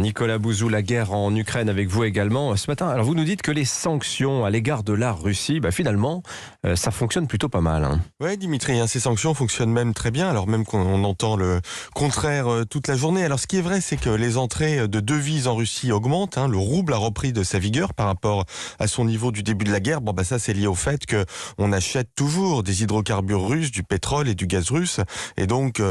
Nicolas Bouzou, la guerre en Ukraine avec vous également ce matin. Alors vous nous dites que les sanctions à l'égard de la Russie, finalement, ça fonctionne plutôt pas mal. Oui, Dimitri, ces sanctions fonctionnent même très bien, alors même qu'on entend le contraire toute la journée. Alors ce qui est vrai, c'est que les entrées de devises en Russie augmentent. Le rouble a repris de sa vigueur par rapport à son niveau du début de la guerre. Ça c'est lié au fait qu'on achète toujours des hydrocarbures russes, du pétrole et du gaz russe. Et donc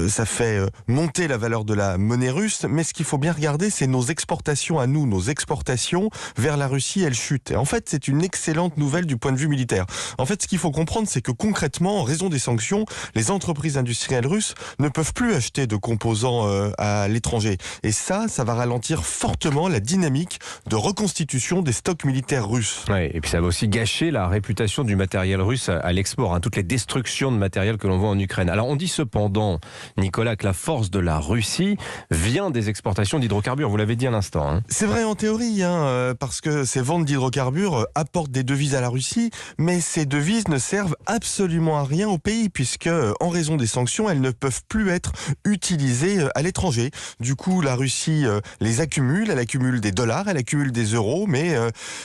ça fait monter la valeur de la monnaie russe. Mais ce qu'il faut bien regarder, c'est nos exportations à nous. Nos exportations vers la Russie, elles chutent. Et en fait, c'est une excellente nouvelle du point de vue militaire. En fait, ce qu'il faut comprendre, c'est que concrètement, en raison des sanctions, les entreprises industrielles russes ne peuvent plus acheter de composants à l'étranger. Et ça va ralentir fortement la dynamique de reconstitution des stocks militaires russes. Ouais, et puis ça va aussi gâcher la réputation du matériel russe à l'export, toutes les destructions de matériel que l'on voit en Ukraine. Alors on dit cependant, Nicolas, que la force de la Russie vient des exportations d'hydrocarbures, vous l'avez dit à l'instant. C'est vrai en théorie, parce que ces ventes d'hydrocarbures apportent des devises à la Russie, mais ces devises ne servent absolument à rien au pays, puisque en raison des sanctions, elles ne peuvent plus être utilisées à l'étranger. Du coup, la Russie les accumule, elle accumule des dollars, elle accumule des euros, mais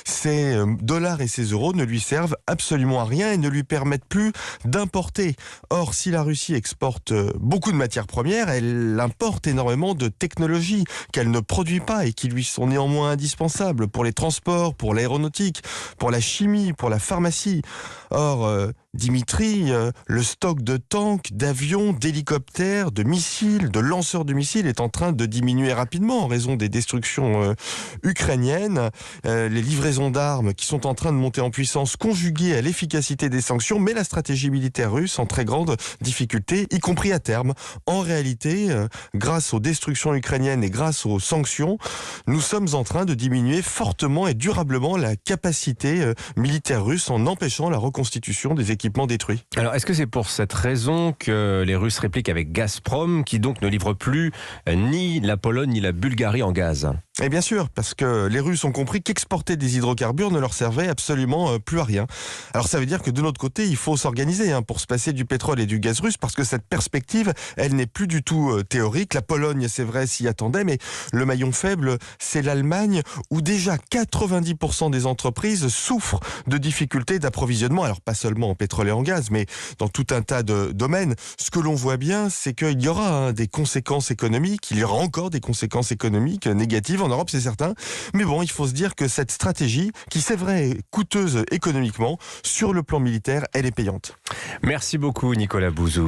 ces dollars et ces euros ne lui servent absolument à rien et ne lui permettent plus d'importer. Or, si la Russie exporte beaucoup de matières premières, elle importe énormément de technologies qu'elle ne produit pas et qui lui sont néanmoins indispensables pour les transports, pour l'aéronautique, pour la chimie, pour la pharmacie. Or, Dimitri, le stock de tanks, d'avions, d'hélicoptères, de missiles, de lanceurs de missiles est en train de diminuer rapidement en raison des destructions ukrainiennes. Les livraisons d'armes qui sont en train de monter en puissance conjuguées à l'efficacité des sanctions, mais la stratégie militaire russe en très grande difficulté, y compris à terme. En réalité, grâce aux destructions ukrainiennes et grâce aux sanctions, nous sommes en train de diminuer fortement et durablement la capacité militaire russe en empêchant la reconstitution des équipements détruits. Alors, est-ce que c'est pour cette raison que les Russes répliquent avec Gazprom, qui donc ne livre plus ni la Pologne ni la Bulgarie en gaz ? Et bien sûr, parce que les Russes ont compris qu'exporter des hydrocarbures ne leur servait absolument plus à rien. Alors ça veut dire que de notre côté, il faut s'organiser pour se passer du pétrole et du gaz russe, parce que cette perspective, elle n'est plus du tout théorique. La Pologne, c'est vrai, s'y attendait, mais le maillon faible, c'est l'Allemagne, où déjà 90% des entreprises souffrent de difficultés d'approvisionnement. Alors pas seulement en pétrole et en gaz, mais dans tout un tas de domaines. Ce que l'on voit bien, c'est qu'il y aura des conséquences économiques, il y aura encore des conséquences économiques négatives en Europe, c'est certain. Mais bon, il faut se dire que cette stratégie, qui c'est vrai est coûteuse économiquement, sur le plan militaire, elle est payante. Merci beaucoup Nicolas Bouzou.